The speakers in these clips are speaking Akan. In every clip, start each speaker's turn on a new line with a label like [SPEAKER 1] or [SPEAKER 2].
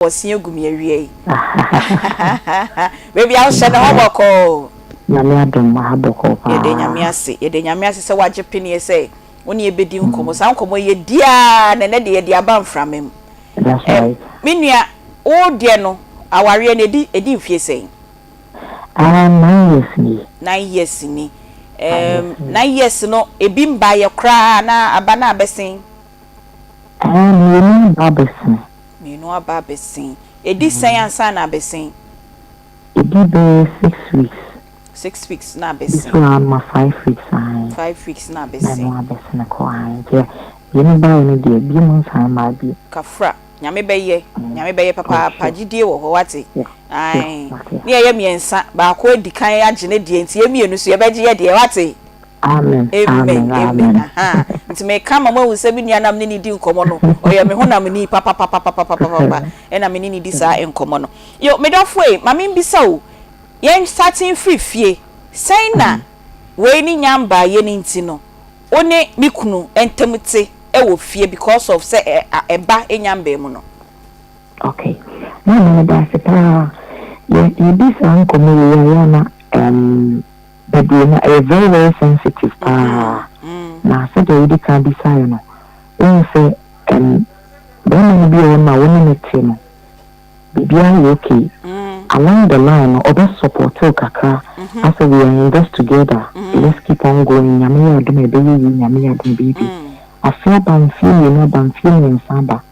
[SPEAKER 1] osie gumi awie baby I share no boko
[SPEAKER 2] na me adom ma boko pa
[SPEAKER 1] ye de nyame ase se wage pini se woni ebedi nkomo sa nkomo ye dia na ne de ye dia ba mframem
[SPEAKER 2] that's right
[SPEAKER 1] menua o de no aware na edi mfie sei
[SPEAKER 2] 9 years ni
[SPEAKER 1] 9 years ni 9 years no ebi mba ye kra na abana abesin
[SPEAKER 2] me babesin
[SPEAKER 1] me no ababesin edi sen ansa na abesin
[SPEAKER 2] edi be 6 weeks
[SPEAKER 1] 6 weeks na abesin
[SPEAKER 2] so am 5 weeks
[SPEAKER 1] 5 weeks na abesin
[SPEAKER 2] na abesin ko an je yeni ba ni de bi mun san ma bi
[SPEAKER 1] kafra nyame beye papa pagidie wo ho wate ai ne ye miensa ba ko dikan agene die nti ye mienu so ye beje ye de wate
[SPEAKER 2] amen
[SPEAKER 1] aha nti me kama mo wuse bi nuanam ne ni di nkomo no oye me honam ni papa e na me ni di sa enkomo no yo me dofo e mame mbisa o ye starting fifie sai na we ni nyamba ye ni nti no one mikunu entemte e wo fie because of say eba enyamba mu no
[SPEAKER 2] okay na da seta ye this enkomo ye na but they are very sensitive na so they can decide no when say when be on my woman team be okay along the line or best support kakra as we invest together let's keep on going nyame ya do me nyame ya do baby I feel ban feeling samba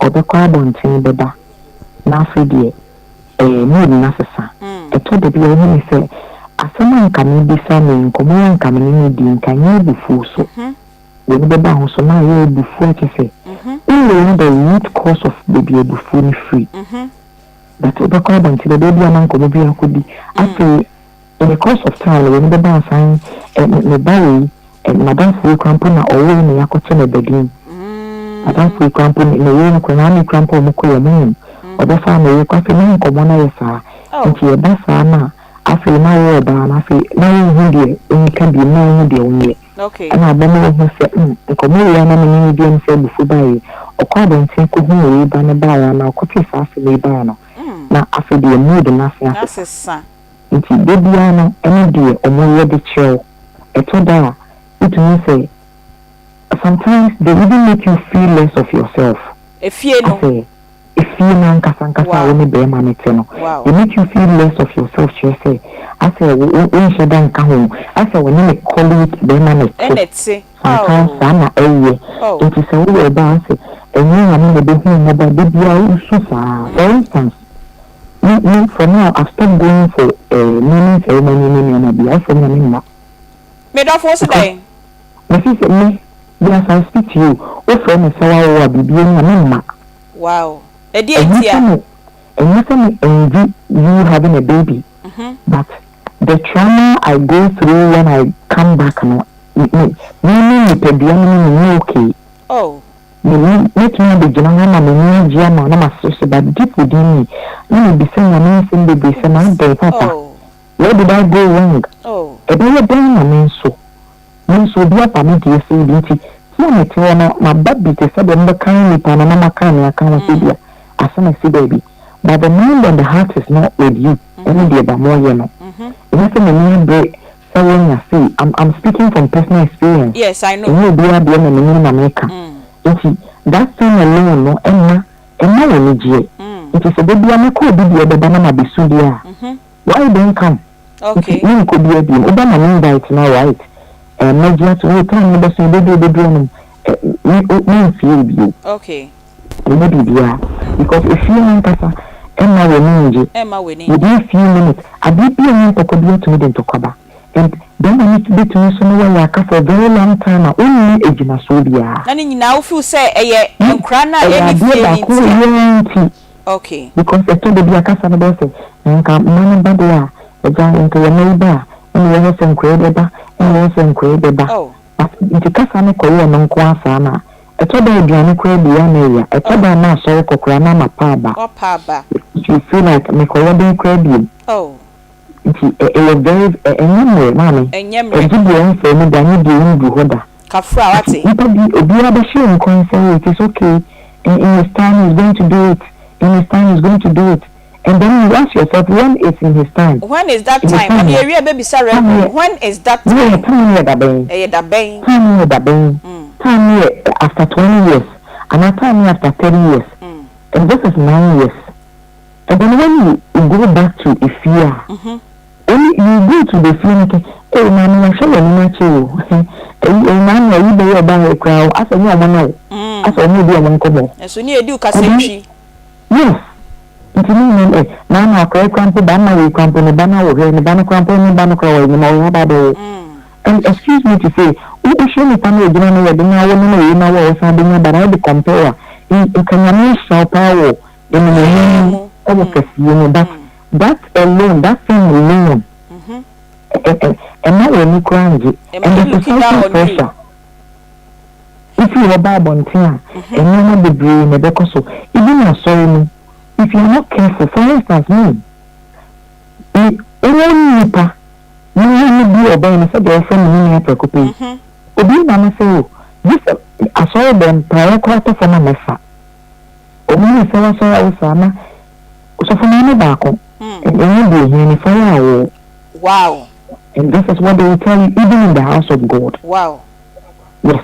[SPEAKER 2] or the carbon tin beba na free mood na sesa e to de be only say asama nkame bisa me nkomo nkame ni di nkanye bufu so we be ba ho so na ye bufu akese the root cause of the bufu ni free but we call them to the baby aman ko bi akodi after in the course of time we be ba san me bayi madam fu krampo na owo ni yakoto na bedin madam fu krampo ni ye ko na ni krampo mo ko ye mo oba fa me ko afi na nkomo na yesa nti ye ba sa na afi na wo ba na afi na hu de nka bi na hu de onye
[SPEAKER 1] okay
[SPEAKER 2] ana ba mo hu se nkomo ya na me ni bi em se bufu bayi okwa don tin ko hu we ba na ba ya na ko ti sa afi le ba no na afi de mood na afi
[SPEAKER 1] sa
[SPEAKER 2] nti bebia no ene de omo ye de chill eto da it means say sometimes they even make you feel less of yourself
[SPEAKER 1] if you know
[SPEAKER 2] man kasankasa we be ma mete no they make you feel less of yourself you say I say we shedan ka ho I say we need colleague be ma mete
[SPEAKER 1] enetse
[SPEAKER 2] sometimes ana eye it is we about say enye na me be hu mo ba bebia usu fa for instance me for now I've stopped going for naming ceremony na be I for me na
[SPEAKER 1] me do for so dey
[SPEAKER 2] me say me yes I speak to you o for me say wa bibia na me ma
[SPEAKER 1] wow and you
[SPEAKER 2] envy you having a baby but the trauma I go through when I come back no me okay make me be jina na me jia ma na maso but deep within me no be saying na me say baby say na dey papa where did I go wrong e be you don na me so be apa me dey say binti so me te na my baby te say dem kan ni pa na ma kan ya kan so bia asana see baby but the mind and the heart is not with you any day ba more you know you say me break so when you see I'm speaking from personal experience
[SPEAKER 1] yes I know
[SPEAKER 2] you be a be na America that thing alone no emma we need it is a baby am ko bi be na bisu dia why don't come
[SPEAKER 1] okay
[SPEAKER 2] you could be a be obama mean that now right and just we time be so baby no me feel you
[SPEAKER 1] okay
[SPEAKER 2] because if you want to Emma we need within a few minutes I did be a to me to cover and then I need to be to me somewhere for a very long time only age na so bia
[SPEAKER 1] na ni now feel say nkra na any okay
[SPEAKER 2] because I told the bia kasa na say nka man ba do a eja nka ye neighbor and we have some credible and we have some credible nti kasa na ko ye no nko afa na eto da aduane kwa bia na ya eto da na so kokora na mapa ba you feel like me ko won kwa bia nti e very enyemre mami ejibu en se mi da ni bi ndu hoda
[SPEAKER 1] kafra wate
[SPEAKER 2] nta bi obi aba she nkon say it is okay in his time he's going to do it In his time, he's going to do it. And then you ask yourself, when is in his time?
[SPEAKER 1] When is that time? When you hear baby Sarah, when is that time?
[SPEAKER 2] Time after 20 years, and time after 30 years. And this is 9 years. And then when you go back to a fear, when you go to the fear, hey, man, I'm sure you're not you. Man, you be about a crowd. As a woman, as a movie, I'm coming.
[SPEAKER 1] And so near do Cassachi.
[SPEAKER 2] Yes. Now, correct crampo, banner, we crampo, the banner, the banner crampo, the banner crow, you know, about and excuse me to say, we show me family, you know, I don't know, something, but I compare. You can show power in the name of a casino, that alone, that thing alone. And now when you cry, and the social pressure. If you are bad on tear, and you know the brain, the because even a sorry. If you are not careful, for instance, me, you will be obeying a friend in a preoccupation. Obi Mama say, this I saw them prior quarter for my messa. Obi saw Sama, so for my tobacco, and you be in fire.
[SPEAKER 1] Wow.
[SPEAKER 2] And this is what they will tell you, even in the house of God.
[SPEAKER 1] Wow.
[SPEAKER 2] Yes.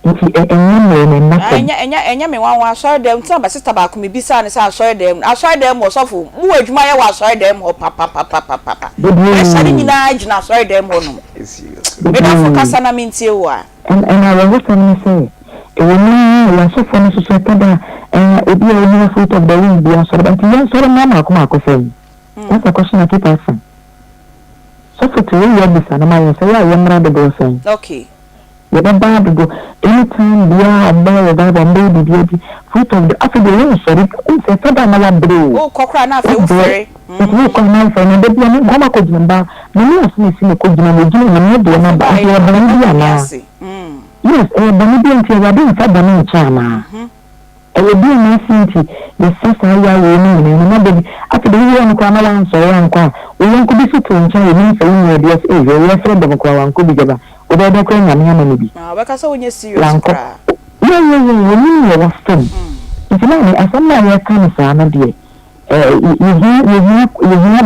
[SPEAKER 1] Enya me wan sorry dem tell my sister ba ko me bisa ne say sorry dem was ofo mu adwuma ye wa sorry dem ho papa e sari nyina agina sorry dem ho no me da for kasa na me ntie wo a
[SPEAKER 2] and I was going to say e woni wa so for no so tada obi a woni fruit of the womb bi sorry but you sorry mama akoma akofem that's a question I keep asking so for to you bisa na my say ya yemra de go say
[SPEAKER 1] okay.
[SPEAKER 2] The bad go anytime we are about baby fruit of the after the rain sorry it's a tada na bro
[SPEAKER 1] oh kokra na fe ufere
[SPEAKER 2] you come now for na baby na goma ko jimba na me asini ko jima mo jima na de na ba ya bandi na yes bandi nti ya bin fa bani chama bi na sinti the first ya we ni na baby after the rain ko na wan so wan ko we wan ko bi so to ncha we ni fa ni ya we friend dem ko wan ko bi jaba obodo ko nyame na nibi
[SPEAKER 1] we ka say onye serious kra
[SPEAKER 2] we was fun it's not asama ya kan sa na de you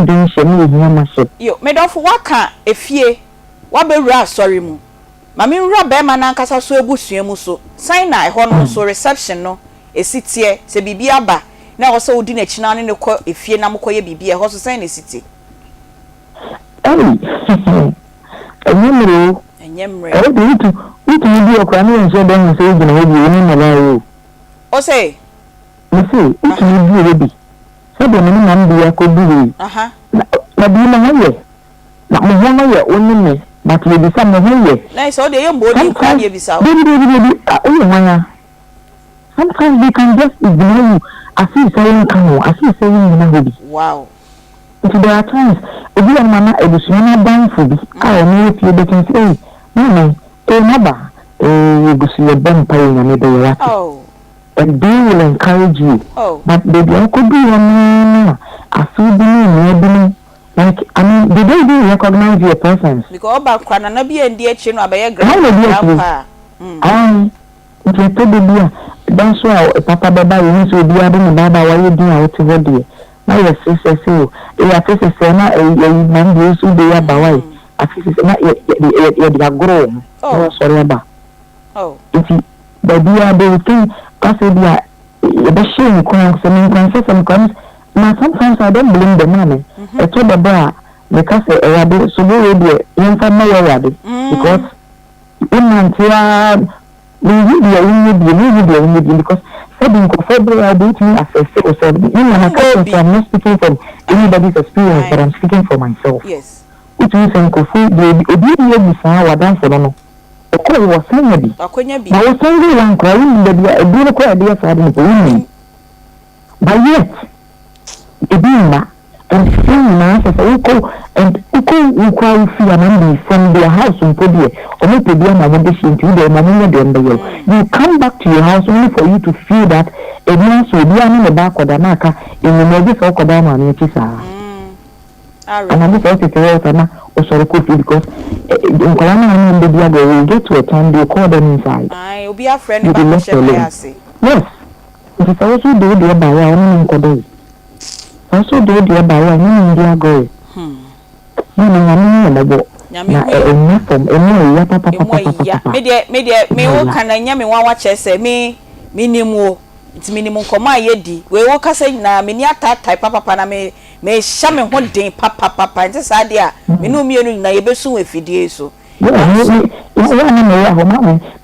[SPEAKER 2] den shemi you mashe
[SPEAKER 1] yo me do for waka efie wa bewura sorry mu ma me wura be ma na nkasa so ebusua mu so sign na ho no so reception no esitie se bibi aba na wo se odi na china ne ko efie na mkoye bibi e ho so sign na esitie Nyemre.
[SPEAKER 2] Oh, do it be a crime and so then say, you know, you know,
[SPEAKER 1] oh, say,
[SPEAKER 2] you see, it will be ready. So the minimum be a could be. But you know, not my only, but will be some of you.
[SPEAKER 1] Nice, all the young body can you be so.
[SPEAKER 2] Sometimes they can just ignore you. I see saying, I see saying,
[SPEAKER 1] wow.
[SPEAKER 2] There are times, if you are Mama, it is not down for this. I know if you can say, Mama, never, you see a vampire in another.
[SPEAKER 1] Oh,
[SPEAKER 2] and they will encourage you.
[SPEAKER 1] Oh,
[SPEAKER 2] but they could be a man. I feel maybe like, I mean, they don't recognize your presence.
[SPEAKER 1] Because about Cranana be and dear chin or by a grandpa.
[SPEAKER 2] I, if you told me, that's why Papa Baba, you will be having a Baba while you do out to what dear. My sister so a sister say na a man dey so dey abawai a sister na e grow oh sorry ba
[SPEAKER 1] oh
[SPEAKER 2] if baby a dey think cause dia e shame ko some comes now sometimes I don't blame the man e to the bra because e dey so dey dey yen fa na ya dey because in Nigeria we need because Sabin February didn't assess or said, I'm not speaking from anybody's experience, but I'm speaking for myself.
[SPEAKER 1] Yes.
[SPEAKER 2] Which means in Kofu, the obedient desire was done for them. The call was saying, I was saying, I'm crying that we are a beautiful idea for the but yet, the being and seeing us as a equal and equal fear from their house in Podia or not Podia, my condition to the you come back to your house only for you to feel that a man so be in the back of the Naka in the Moses or Kodama and Chisa. And I'm just to tell you, or so could because in Kolana and the Diago will get to a time they call them inside.
[SPEAKER 1] I will be a friend of the
[SPEAKER 2] yes. If it's also do the by one in also do the by one in India go.
[SPEAKER 1] Nyame me wo kana nya me wan wa chese me minimum nti minimum koma yedi we wo kasa na me ni atatai papa na me hya me ho den papa nti sa de a me no mienu na ye besu we fidie so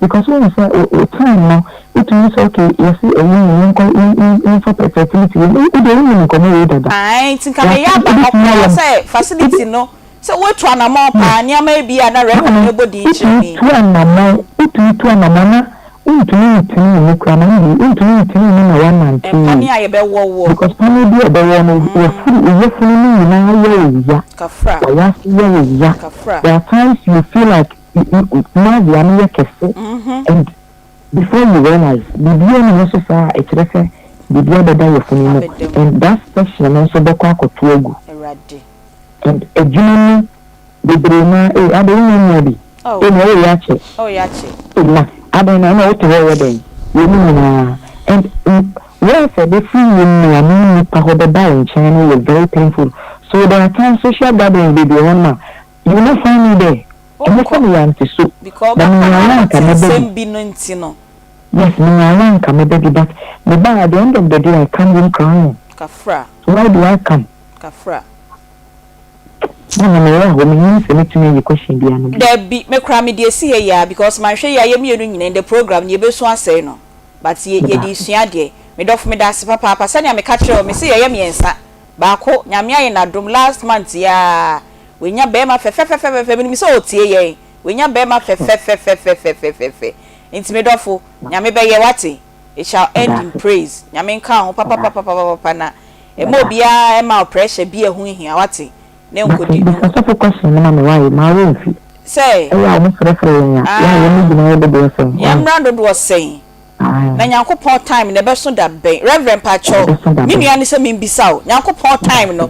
[SPEAKER 2] because when you say time now it means okay you see in for fertility you don't come here that
[SPEAKER 1] ai tinka me ya ba say facility no so we to na mo pa nya ma bia na record body chimi
[SPEAKER 2] to na mo to na mama untu no krama untu na one man
[SPEAKER 1] pani aye be wo
[SPEAKER 2] because pani bi be wo no you feel na ya
[SPEAKER 1] kafra
[SPEAKER 2] ya
[SPEAKER 1] kafra
[SPEAKER 2] there are times you feel like now you are near kese and before you realize the bio no so far it's refer the bio be da your and that section also be kwa kotuegu
[SPEAKER 1] erade
[SPEAKER 2] and a junior the brema I don't know maybe
[SPEAKER 1] oh yache
[SPEAKER 2] I don't know what to wear then. You know, and where said the free women the buy in China was very painful. So there are times social gathering will be one man. You will not find me there. And that's me to soup.
[SPEAKER 1] Because I'm same be no.
[SPEAKER 2] Yes, me come a baby, but the bar at the end of the day I come in crying.
[SPEAKER 1] Kafra.
[SPEAKER 2] Why do I come?
[SPEAKER 1] Kafra. There be me cry me dey see ya because my hwe ya ye mienu nyina in the program ye be so asay no but ye di sua de me dof me da se papa sanya me ka kire o me se ye miensa ba ko nyame aye na dom last month ya we nya be ma fe me se otie ye we nya be ma fe inti me dofo nyame be ye wate it shall end in praise nyame nka ho papa na e mo bia e ma pressure bia hu hia wate
[SPEAKER 2] because of a question, why my room
[SPEAKER 1] say,
[SPEAKER 2] I almost referring.
[SPEAKER 1] Young Brandon was saying, Nanko part time in the best of that bay, Reverend Pacho, Minianism in Bissau, Yanko part time, no.